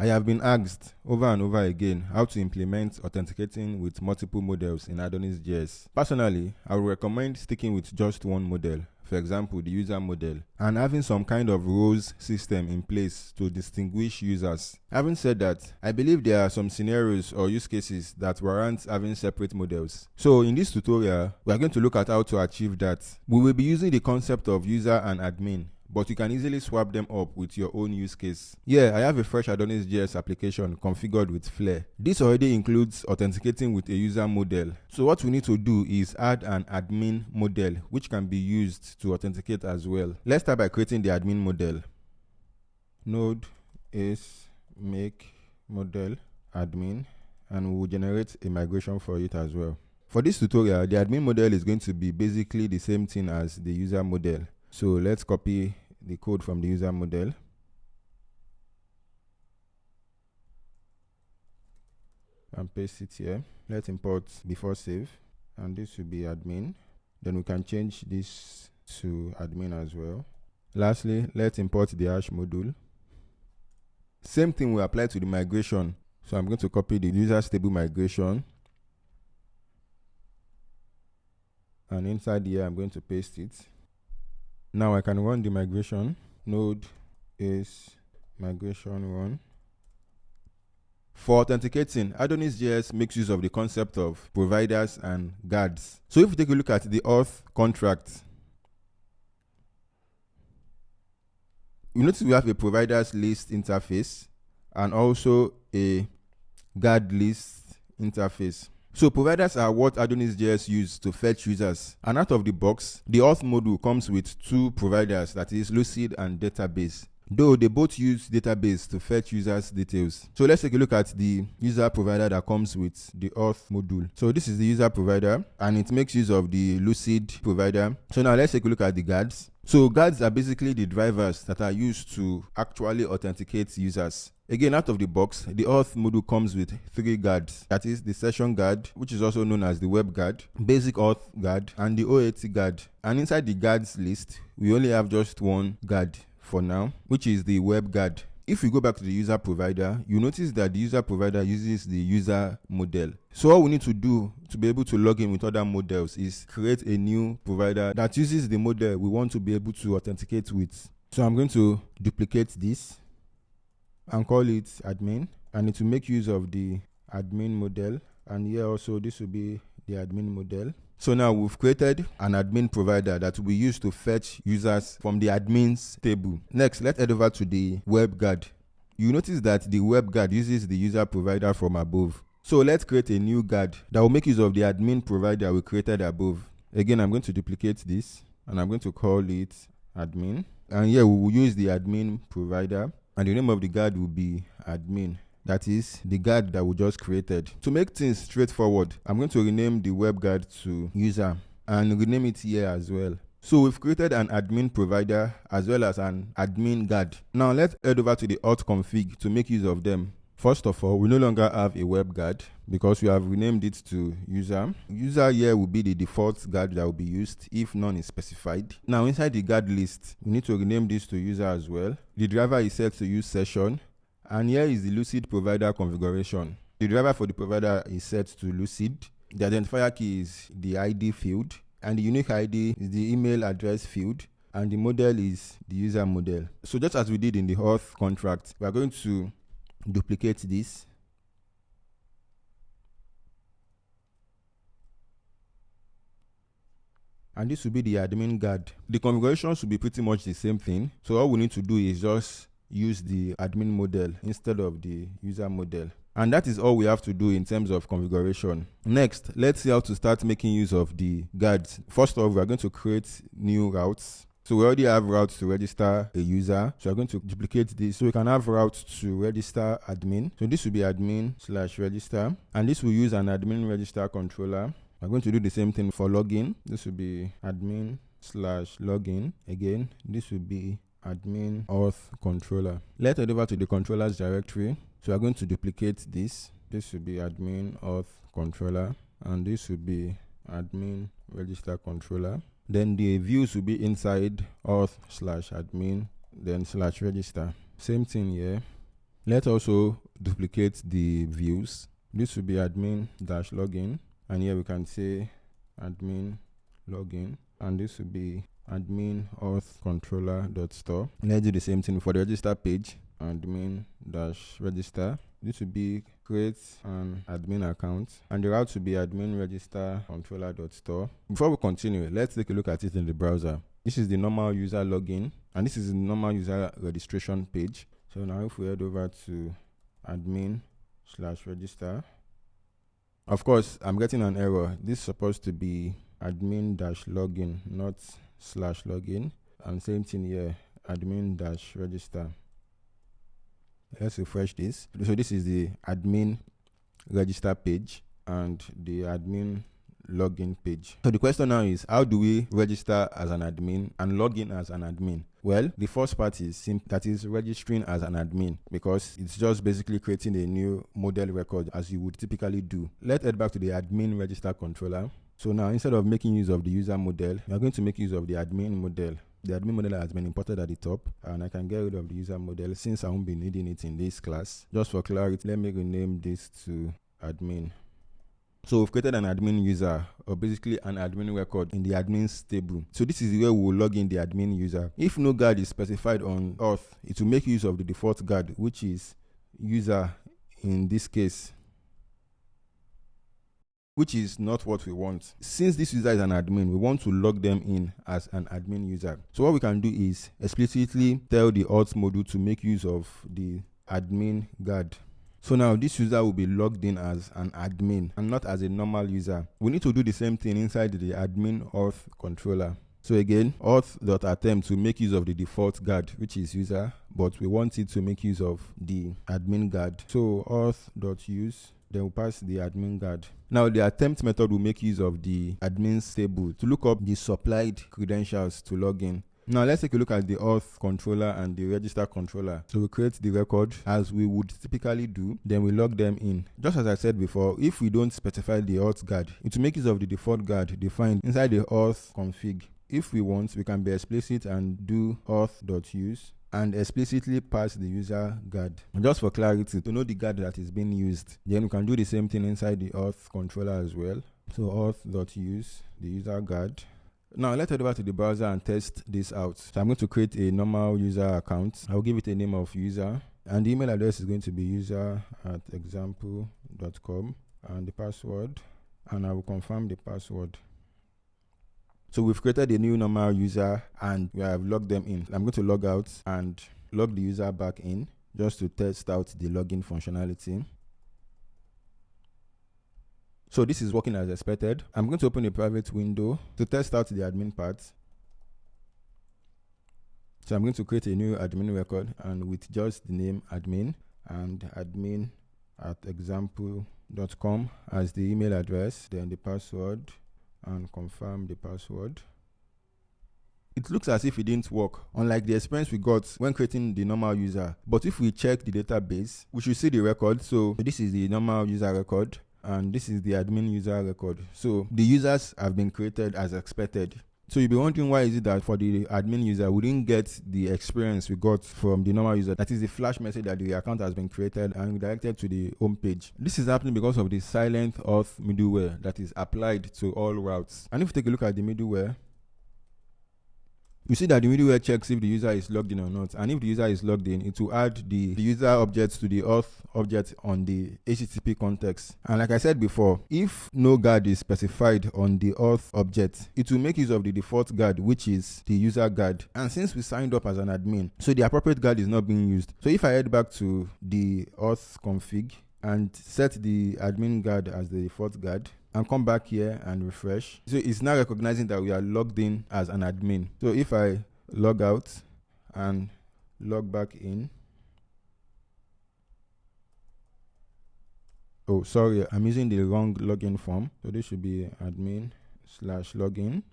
I have been asked over and over again how to implement authenticating with multiple models in AdonisJS. Personally, I would recommend sticking with just one model, for example, the user model, and having some kind of roles system in place to distinguish users. Having said that, I believe there are some scenarios or use cases that warrant having separate models. So in this tutorial, we are going to look at how to achieve that. We will be using the concept of user and admin, but you can easily swap them up with your own use case. Here, I have a fresh AdonisJS application configured with Flare. This already includes authenticating with a user model. So what we need to do is add an admin model, which can be used to authenticate as well. Let's start by creating the admin model. Node is make model admin, and we will generate a migration for it as well. For this tutorial, the admin model is going to be basically the same thing as the user model. So let's copy the code from the user model and paste it here. Let's import before save, and this will be admin. Then we can change this to admin as well. Lastly, let's import the hash module. Same thing will apply to the migration. So I'm going to copy the user stable migration, and inside here I'm going to paste it. Now I can run the migration. Node is migration run. For authenticating, AdonisJS makes use of the concept of providers and guards. So if we take a look at the auth contract, you notice we have a providers list interface and also a guard list interface. So providers are what AdonisJS uses to fetch users, and out of the box, the auth module comes with two providers, that is Lucid and database, though they both use database to fetch users' details. So let's take a look at the user provider that comes with the auth module. So this is the user provider, and it makes use of the Lucid provider. So now let's take a look at the guards. So guards are basically the drivers that are used to actually authenticate users. Again, out of the box, the auth module comes with three guards. That is the session guard, which is also known as the web guard, basic auth guard, and the OAuth guard. And inside the guards list, we only have just one guard for now, which is the web guard. If we go back to the user provider, you notice that the user provider uses the user model. So all we need to do to be able to log in with other models is create a new provider that uses the model we want to be able to authenticate with. So I'm going to duplicate this and call it admin, and it will make use of the admin model, and here also this will be the admin model. So now we've created an admin provider that will be used to fetch users from the admins table. Next, let's head over to the web guard. You notice that the web guard uses the user provider from above. So let's create a new guard that will make use of the admin provider we created above. Again, I'm going to duplicate this, and I'm going to call it admin. And here we will use the admin provider, and the name of the guard will be admin. That is the guard that we just created. To make things straightforward, I'm going to rename the web guard to user and rename it here as well. So we've created an admin provider as well as an admin guard. Now let's head over to the auth config to make use of them. First of all, we no longer have a web guard because we have renamed it to user. User here will be the default guard that will be used if none is specified. Now inside the guard list, we need to rename this to user as well. The driver is set to use session. And here is the Lucid provider configuration. The driver for the provider is set to Lucid. The identifier key is the ID field, and the unique ID is the email address field, and the model is the user model. So just as we did in the auth contract, we are going to duplicate this. And this will be the admin guard. The configuration should be pretty much the same thing. So all we need to do is just use the admin model instead of the user model. And that is all we have to do in terms of configuration. Next, let's see how to start making use of the guards. First off, we are going to create new routes. So we already have routes to register a user. So we're going to duplicate this. So we can have routes to register admin. So this will be admin/register. And this will use an admin register controller. We're going to do the same thing for login. This will be admin/login. Again, this will be admin auth controller. Let's head over to the controllers directory. So we're going to duplicate this. This will be admin auth controller, and this will be admin register controller. Then the views will be inside auth/admin, then /register. Same thing here. Let's also duplicate the views. This will be admin-login, and here we can say admin login, and this will be admin auth controller.store. Let's do the same thing for the register page. Admin-register. This will be create an admin account, and the route will be admin register controller.store. Before we continue, let's take a look at it in the browser. This is the normal user login, and this is the normal user registration page. So now if we head over to admin/register, of course I'm getting an error. This is supposed to be admin-login, not /login. And same thing here, admin-register. Let's refresh this. So this is the admin register page and the admin login page. So the question now is, how do we register as an admin and log in as an admin? Well, the first part is simple, that is registering as an admin, because it's just basically creating a new model record as you would typically do. Let's head back to the admin register controller. So now instead of making use of the user model, we are going to make use of the admin model. The admin model has been imported at the top, and I can get rid of the user model since I won't be needing it in this class. Just for clarity, let me rename this to admin. So we've created an admin user, or basically an admin record in the admins table. So this is where we will log in the admin user. If no guard is specified on auth, it will make use of the default guard, which is user in this case, which is not what we want. Since this user is an admin, we want to log them in as an admin user. So what we can do is explicitly tell the auth module to make use of the admin guard. So now this user will be logged in as an admin and not as a normal user. We need to do the same thing inside the admin auth controller. So again, auth.attempt to make use of the default guard, which is user, but we want it to make use of the admin guard. So auth.use, then we'll pass the admin guard. Now the attempt method will make use of the admins table to look up the supplied credentials to log in. Now let's take a look at the auth controller and the register controller. So we create the record as we would typically do, then we log them in. Just as I said before, if we don't specify the auth guard, it will make use of the default guard defined inside the auth config. If we want, we can be explicit and do auth.use and explicitly pass the user guard. And just for clarity, to know the guard that is being used, then we can do the same thing inside the auth controller as well. So auth.use the user guard. Now let's head over to the browser and test this out. So I'm going to create a normal user account. I'll give it a name of user, and the email address is going to be user@example.com, and the password, and I will confirm the password. So we've created a new normal user and we have logged them in. I'm going to log out and log the user back in just to test out the login functionality. So this is working as expected. I'm going to open a private window to test out the admin part. So I'm going to create a new admin record, and with just the name admin and admin@example.com as the email address, then the password, and confirm the password. It looks as if it didn't work, unlike the experience we got when creating the normal user. But if we check the database, we should see the record. So this is the normal user record, and this is the admin user record. So the users have been created as expected. So you'll be wondering, why is it that for the admin user we didn't get the experience we got from the normal user? That is the flash message that the account has been created and redirected to the home page. This is happening because of the silent auth middleware that is applied to all routes. And if you take a look at the middleware, you see that the middleware checks if the user is logged in or not, and if the user is logged in, it will add the user object to the auth object on the HTTP context. And like I said before, if no guard is specified on the auth object, it will make use of the default guard, which is the user guard. And since we signed up as an admin, so the appropriate guard is not being used. So if I head back to the auth config and set the admin guard as the default guard, and come back here and refresh, so it's now recognizing that we are logged in as an admin. So if I log out and log back in, oh sorry, I'm using the wrong login form. So this should be admin/login.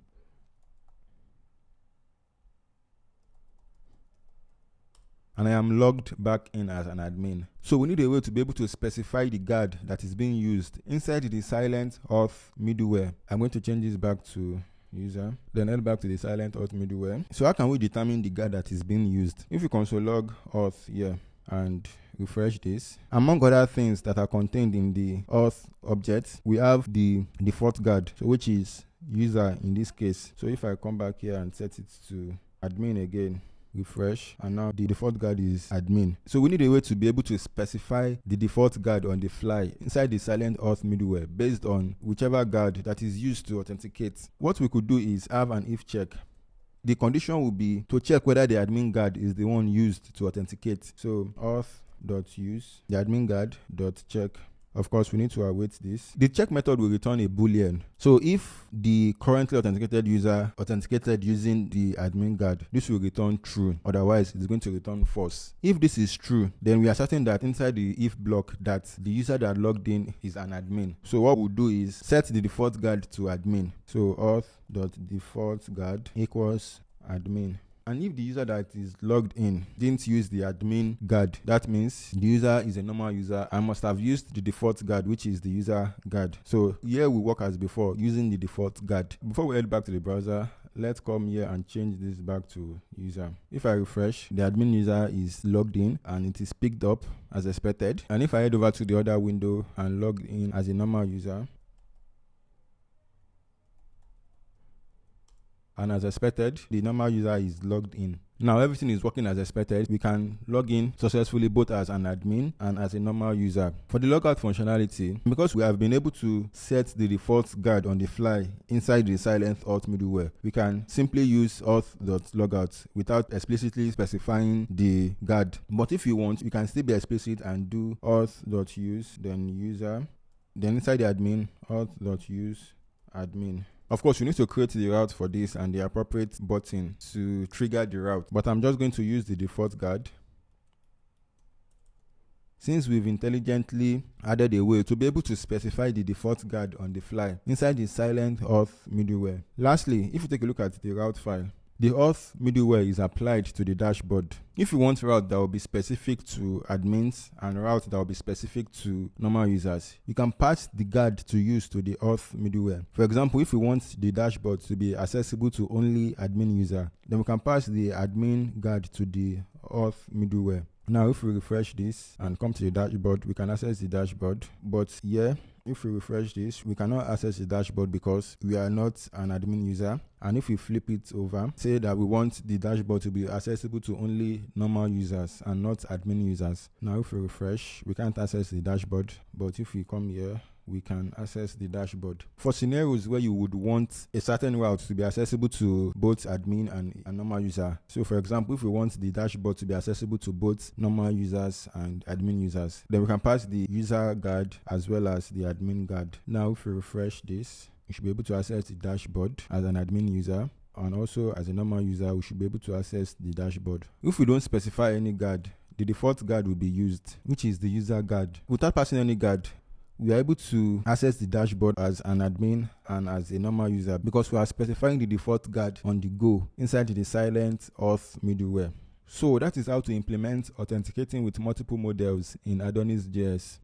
And I am logged back in as an admin. So we need a way to be able to specify the guard that is being used inside the silent auth middleware. I'm going to change this back to user, then head back to the silent auth middleware. So how can we determine the guard that is being used? If you console log auth here, and refresh this. Among other things that are contained in the auth object, we have the default guard, so which is user in this case. So if I come back here and set it to admin again, refresh, and now the default guard is admin. So we need a way to be able to specify the default guard on the fly inside the silent auth middleware based on whichever guard that is used to authenticate. What we could do is have an if check. The condition will be to check whether the admin guard is the one used to authenticate. So auth.use the admin guard.check. Of course, we need to await this. The check method will return a boolean. So if the currently authenticated user authenticated using the admin guard, this will return true. Otherwise, it's going to return false. If this is true, then we are certain that inside the if block that the user that logged in is an admin. So what we'll do is set the default guard to admin. So auth.defaultGuard equals admin. And if the user that is logged in didn't use the admin guard, that means the user is a normal user and must have used the default guard, which is the user guard. So here we work as before, using the default guard. Before we head back to the browser, let's come here and change this back to user. If I refresh, the admin user is logged in and it is picked up as expected. And if I head over to the other window and log in as a normal user, and as expected, the normal user is logged in. Now everything is working as expected. We can log in successfully both as an admin and as a normal user. For the logout functionality, because we have been able to set the default guard on the fly inside the silent auth middleware, we can simply use auth.logout without explicitly specifying the guard. But if you want, you can still be explicit and do auth.use, then user, then inside the admin, auth.use admin. Of course, you need to create the route for this and the appropriate button to trigger the route. But I'm just going to use the default guard. Since we've intelligently added a way to be able to specify the default guard on the fly inside the silent auth middleware. Lastly, if you take a look at the route file, the auth middleware is applied to the dashboard. If you want route that will be specific to admins and route that will be specific to normal users, you can pass the guard to use to the auth middleware. For example, if we want the dashboard to be accessible to only admin user, then we can pass the admin guard to the auth middleware. Now, if we refresh this and come to the dashboard, we can access the dashboard. But here, if we refresh this, we cannot access the dashboard because we are not an admin user. And if we flip it over, say that we want the dashboard to be accessible to only normal users and not admin users. Now, if we refresh, we can't access the dashboard. But if we come here, we can access the dashboard. For scenarios where you would want a certain route to be accessible to both admin and a normal user. So for example, if we want the dashboard to be accessible to both normal users and admin users, then we can pass the user guard as well as the admin guard. Now if we refresh this, you should be able to access the dashboard as an admin user. And also as a normal user, we should be able to access the dashboard. If we don't specify any guard, the default guard will be used, which is the user guard. Without passing any guard, we are able to access the dashboard as an admin and as a normal user because we are specifying the default guard on the go inside the silent auth middleware. So that is how to implement authenticating with multiple models in AdonisJS.